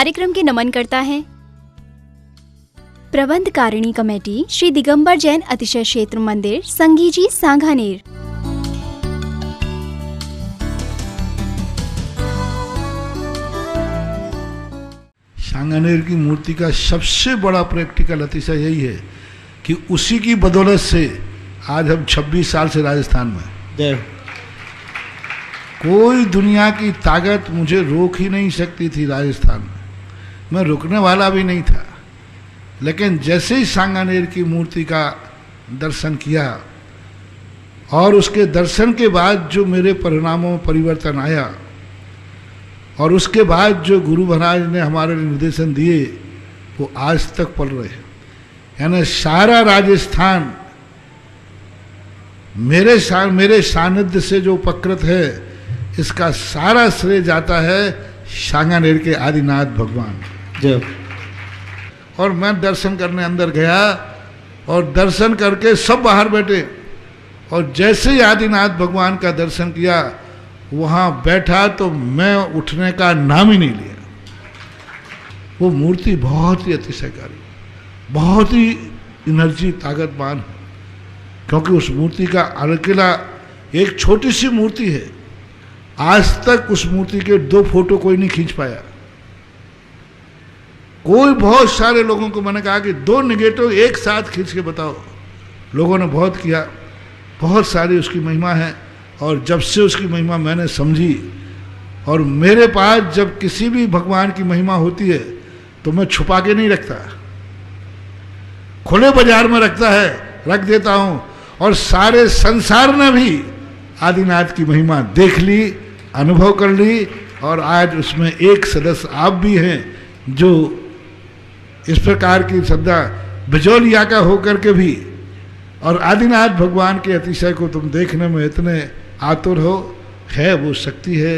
कार्यक्रम के नमन करता है प्रबंधकारिणी कमेटी श्री दिगंबर जैन अतिशय क्षेत्र मंदिर संगीजी सांगानेर। सांगानेर की मूर्ति का सबसे बड़ा प्रैक्टिकल अतिशय यही है कि उसी की बदौलत से आज हम 26 साल से राजस्थान में, कोई दुनिया की ताकत मुझे रोक ही नहीं सकती थी। राजस्थान में मैं रुकने वाला भी नहीं था, लेकिन जैसे ही सांगानेर की मूर्ति का दर्शन किया और उसके दर्शन के बाद जो मेरे परिणामों में परिवर्तन आया और उसके बाद जो गुरु महाराज ने हमारे निर्देशन दिए वो आज तक पल रहे हैं। यानी सारा राजस्थान मेरे सानिध्य से जो उपकृत है, इसका सारा श्रेय जाता है सांगानेर के आदिनाथ भगवान। जब और मैं दर्शन करने अंदर गया और दर्शन करके सब बाहर बैठे और जैसे ही आदिनाथ भगवान का दर्शन किया वहाँ बैठा तो मैं उठने का नाम ही नहीं लिया। वो मूर्ति बहुत ही अतिशयकारी, बहुत ही एनर्जी ताकतवान है, क्योंकि उस मूर्ति का अकेला एक छोटी सी मूर्ति है। आज तक उस मूर्ति के 2 फोटो कोई नहीं खींच पाया। कोई बहुत सारे लोगों को मैंने कहा कि 2 नेगेटिव एक साथ खींच के बताओ, लोगों ने बहुत किया। बहुत सारी उसकी महिमा है और जब से उसकी महिमा मैंने समझी और मेरे पास जब किसी भी भगवान की महिमा होती है तो मैं छुपा के नहीं रखता, खुले बाजार में रख देता हूं। और सारे संसार ने भी आदिनाथ की महिमा देख ली, अनुभव कर ली और आज उसमें एक सदस्य आप भी हैं जो इस प्रकार की श्रद्धा बिजौलिया का होकर के भी और आदिनाथ भगवान के अतिशय को तुम देखने में इतने आतुर हो। है वो शक्ति है,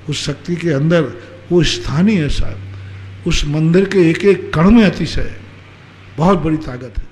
उस शक्ति के अंदर वो स्थानीय है साहब, उस मंदिर के एक एक कण में अतिशय है, बहुत बड़ी ताकत है।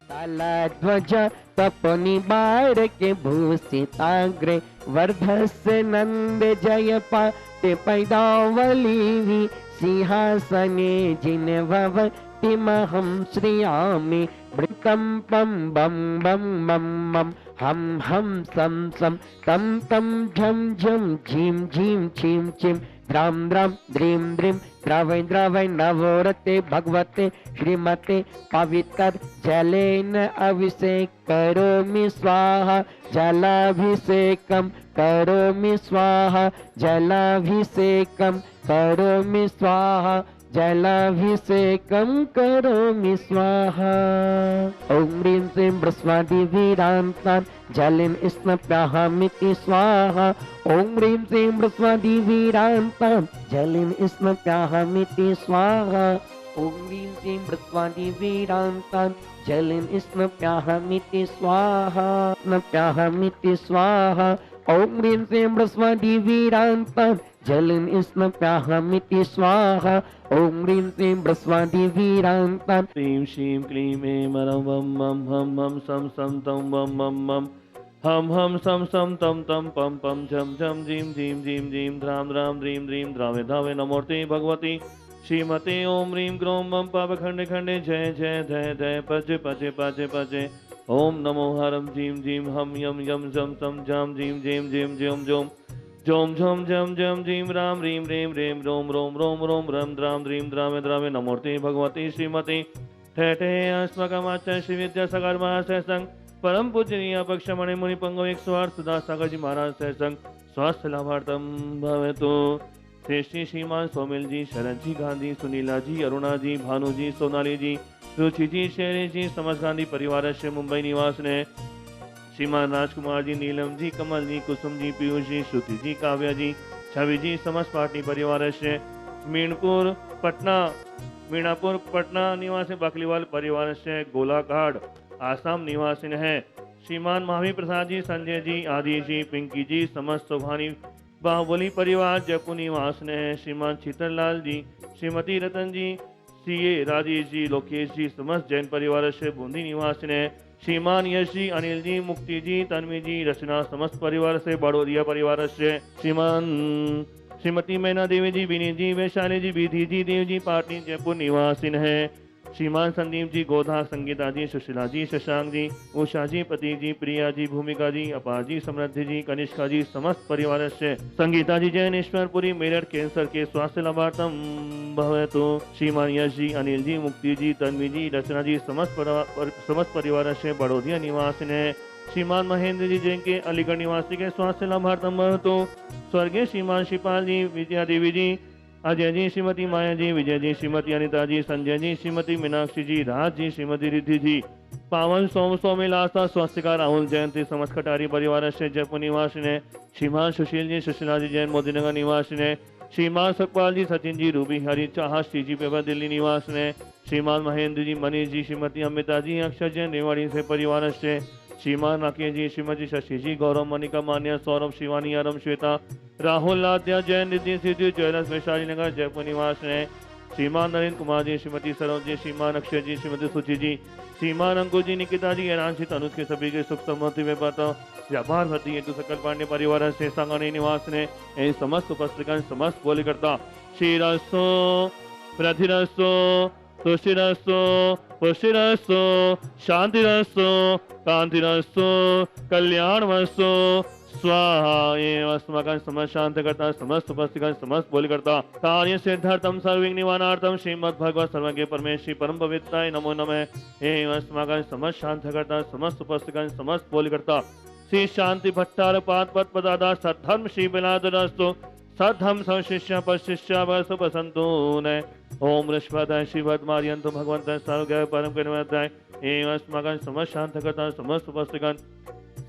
ताला ध्वज तपनि बार के भूषिताग्रे वर्धस्य नंद जय पाटे पैदावली सिंहासने जिन भवतिमहं श्रियामि वृतं पम बम बम बम बम हम हम सम सम तम तम झम झम झीम झीम छिम छिम द्राम द्राम द्रीम द्रीम द्रावै द्रावै नवोरते भगवते श्रीमते पवित्र जलेन अभिषेक करोमि स्वाहा जलाभिषेकम करोमि स्वाहा जलाभिषेकम करोमि स्वाहा जलाभिषेकं करोमि स्वाहा। ओम ह्रीं श्रीं बृहस्पति वीरान्तान् जलेन स्नाप्याहमिति स्वाहा। ओम ह्रीं श्रीं बृहस्पति वीरान्तान् जलेन स्नाप्याहमिति स्वाहा। ओम ह्रीं श्रीं बृहस्पति वीरान्तान् जलेन स्नाप्याहमिति स्वाहा। स्नाप्याहमिति स्वाहा। ओम ह्रीं श्रीं बृहस्पति वीरान्तान् जलेन स्नाप्याहमिति स्वाहा। ओम ह्रीं श्रीं बृहस्पति वीरान्तान् ह्रीं श्रीं क्लीं ऐं मरं वं मं हम हम सं सं तं वं मं मं हम सं सं तं तं पं पं झं झं झीं झीं झीं झीं द्रां द्रां द्रीं द्रीं द्रावे धावे नमोर्ते भगवती श्रीमते ओम ह्रीं ग्रौं वं पापखंडे खंडे जय जय धय धय पचे पचे पचे पचे ओम नमो हरं जीं जीं हम यम यम जम सम जाम जीं जीं जीं ज्यों ज्यों जोम झोम जम जम जीं राम ह्रीं ह्रीं ह्रीं रोम रोम रोम रोम रम द्राम द्रीं द्रामे द्रामे नमोर्ते भगवती श्रीमती ठे अस्मकमाचार्य श्री विद्या सागर महाशय संग परम पूजनीय पक्षमणि मुनि पंगो 108 सुधा सागर जी महाराज से संग स्वास्थ्य लाभार्थम भवेतु। श्री श्रीमान सोमिल जी, शरण जी, गांधी, सुनीला जी, अरुणा जी, भानु जी, सोनाली जी, रुचि जी, शेरी जी, समस्त गांधी परिवार से मुंबई निवास ने श्रीमान राजकुमार जी, नीलम जी, कमल जी, कुसुम जी, पीयूष जी, श्रुति जी, काव्या जी, छवि जी, समस्त पार्टी परिवार से मीणापुर पटना निवासी बकलीवाल परिवार से गोलाघाट आसाम निवासी है श्रीमान महावीर प्रसाद जी, संजय जी, आदि जी, पिंकी जी, समस्त सोभानी बाहुबली परिवार जयपुर निवास ने है श्रीमान शीतललाल जी, श्रीमती रतन जी, सीए राजेश जी, लोकेश जी, समस्त जैन परिवार से बूंदी निवास ने श्रीमान यश जी, अनिल जी, मुक्ति जी, तन्वी जी, रचना समस्त परिवार से बड़ोदिया परिवार से श्रीमान श्रीमती मैना देवी जी, विनीत जी, वैशाली जी, विधि जी, देव जी, पाटनी जयपुर निवासिन है। श्रीमान संदीप जी, गोधा, संगीता जी, सुशीला जी, शशांक जी, उषा जी, प्रतीक जी, प्रिया जी, भूमिका जी, अपार जी, समृद्धि जी, कनिष्का जी, समस्त परिवार से संगीता जी, जैनेश्वरपुरी मेरठ कैंसर के स्वास्थ्य लाभार्थम भवतु। श्रीमान यश जी, अनिल जी, मुक्ति जी, तन्वी जी, रचना जी, समस्त परिवार से बड़ोदिया निवासिन है। श्रीमान महेंद्र जी, जैन के अलीगढ़ निवासी के स्वास्थ्य लाभार्थम भवतु। स्वर्गीय श्रीमान शिवपाल जी, विजया देवी जी, अजय जी, श्रीमती माया जी, विजय जी, श्रीमती अनिता जी, संजय जी, श्रीमती मीनाक्षी जी, राज जी, श्रीमती रिद्धि जी, पावन सोम सोमिल आस्था स्वास्थ्य राहुल जयंती, समस्त खटारी परिवार से जयपुर निवासी ने। श्रीमान सुशील जी, सुशीला जी, जैन मोदीनगर निवासी ने। श्रीमान सुखपाल जी, सचिन जी, रूबी हरी चाह, श्रीजी पेपर दिल्ली निवास ने। श्रीमान महेंद्र जी, मनीष जी, श्रीमती अमिता जी, अक्षर जैन रेवाड़ी से परिवार से। श्रीमान राकेश जी, श्रीमती शशि जी, गौरव, मनिका, मान्या, सौरभ, शिवानी, आरम, श्वेता, राहुल, लाद्या, जैन, नितिन, सिद्धि, जयरस, वैशाली नगर, जयपुर निवास है। श्रीमान नरेंद्र कुमार जी, श्रीमती सरोज जी, श्रीमान अक्षय जी, श्रीमती सुचि जी, श्रीमान अंकुर जी, निकिता जी, रांशित, अनुज के सभी के सुख समृद्धि में व्यापार भर्ती हेतु सकल पांडे परिवार से सांगानी निवास ने। इन समस्त उपस्थित समस्त बोलीकर्ता श्रीरस्तो प्रथिरस्तो तुष्टिरस्तो पुष्टिरस्तो शांतिरस्तो कांतिरस्तो कल्याणमस्तु स्वाहा। एवं अस्माकं समस्त शांत करता समस्त उपस्थित समस्त बोली करता कार्य सिद्धार्थम सर्वविघ्न निवारणार्थम श्रीमद् भगवत सर्वज्ञ परमेश्वरी परम पवित्राय नमो नमः। एवं अस्माकं समस्त शांत करता समस्त उपस्थित समस्त बोली करता श्री शांति भट्टार पाद पद पदाधार सद्धर्म श्री बिलादरस्तु सद्धम संशिष्य पशिष्य वर्ष बसंतो न। ओम ऋषभदाय श्रीवद्मार्यंतो भगवंत सर्वज्ञ परम करुणामय। एवं अस्माकं समस्त शांत करता समस्त उपस्थित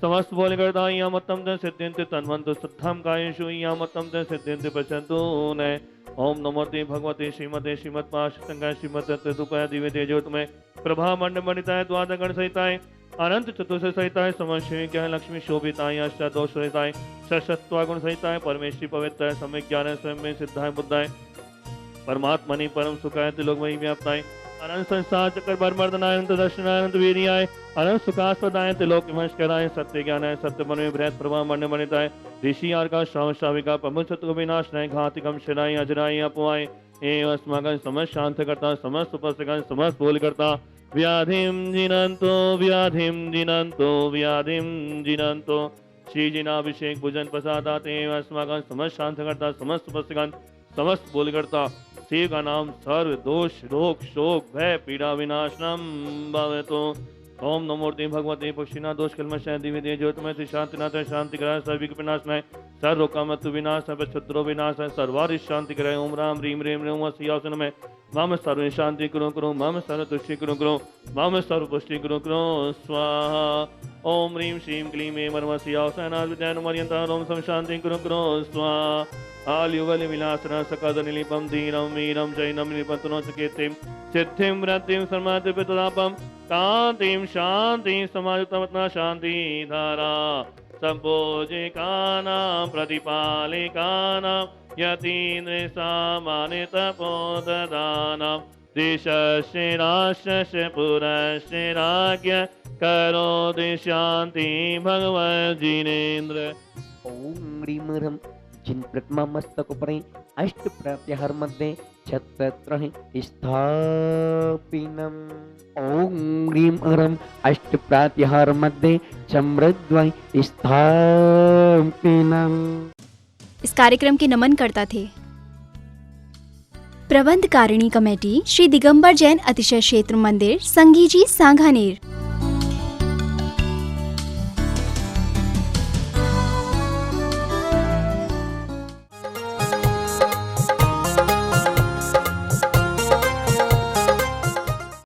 समस्त बोले करता यामत्तम च सिद्ध्यन्ते तन्वन्तु श्रद्धां कायेषु यामत्तम च सिद्ध्यन्ते पश्यन्तु न। ओम नमोते भगवते श्रीमते श्रीमत्पाशंकाय श्रीमते दुपाय दिव्य तेजोतमय प्रभा मंड मंडिताय द्वादगण सहिताय अनंत चतुर्थ सहिताय समश्री लक्ष्मी शोभिताय अष्टादोष सहिताय षट्त्वागुण सहिताय परमेश्वरी पवित्राय सम्यक ज्ञान स्वयं में सिद्धाय बुद्धाय परमात्मनि परम सुखाय त्रिलोकमयी व्याप्ताय अनंत संसार चक्र बरमर्दनाय अनंत दर्शनाय अनंत वीर्याय अनंत सुखास्पदाय त्रिलोक विमर्शकराय सत्य ज्ञानाय सत्य मन में बृहत प्रभा मंड मंडिताय ऋषि आर्का श्राव श्राविका प्रमुख सत्य विनाशनाय घातिकम शिराय अजराय अपवाय। एवं अस्माकं समस्त शांत करता समस्त उपस्थित समस्त बोल करता व्याधिं जिनंतो व्याधिं जिनंतो व्याधिं जिनंतो श्री जिनाभिषेक भुजन प्रसादात। एवं अस्माकं समस्त शांत करता समस्त उपस्थित समस्त बोल करता शिव का नाम सर्व दोष रोग शोक भय पीड़ा विनाशनम भवतु। ओम नमोर्ते भगवते पक्षिणा दोष कलमशाय दिव्य तेज ज्योतिमय शांतिनाथ शांति कराय सर्विक विनाशनाय सर्व कामतु विनाश सर्व शत्रु विनाश सर्वारि शांति कराय। ओम राम ह्रीम रेम रेम सिंहासन में मम सर्व शांति करो करो मम सर्व तुष्टि करो करो मम सर्व पुष्टि करो करो स्वाहा। ओम ह्रीम श्रीम क्लीम एम नमः सिंहासनाथ विद्यान मर्यंता ओम सम शांति करो करो स्वाहा। आल्युगल विलासना सकद निलिपम धीरम वीरम जैनम निपतनो चकेतिम सिद्धिं वृद्धिं समाधि पितदापम कांतिं शांति समायुतमत्ना शांति धारा संभोजिकानां प्रतिपालिकानां यतीन्द्र सामान्य तपोददानां देशस्य राष्ट्रस्य पुरस्य राज्ञ करोति शांति भगवत् जिनेन्द्र। ओम ह्रीम ह्रम जिन प्रतिमा मस्तक पर अष्ट प्रत्याहार मध्ये छत्र स्थापिनम। ओम ह्रीम ह्रम अष्ट प्रत्याहार मध्ये समृद्ध स्थापिनम। इस कार्यक्रम के नमन करता थे प्रबंध कारिणी कमेटी श्री दिगंबर जैन अतिशय क्षेत्र मंदिर संगीजी सांगानेर।